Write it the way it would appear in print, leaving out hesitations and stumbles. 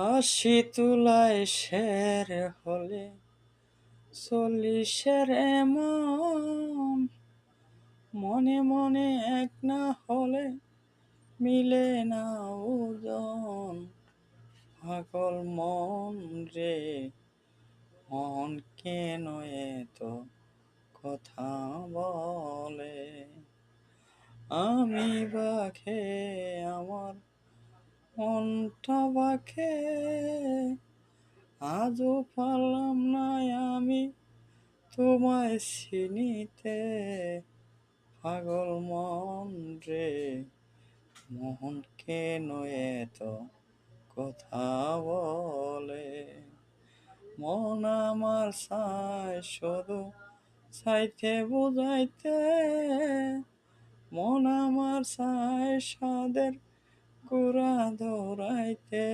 আশি তুলায় শের হলে চল্লিশের এমন, মনে মনে এক না হলে মিলে না ওজন। পাগল মন রে, মন কেন এত কথা বলে? আমি বাখে আমার মনটা বাখে, আজও পারলাম না আমি তোমায় চিনিতে। পাগল মন রে, মন কেন এত কথা বলে? মন আমার চায় শুধু চাইতে বুঝাইতে, মন আমার চায় সাদের গুড়া দৌড়াইতে।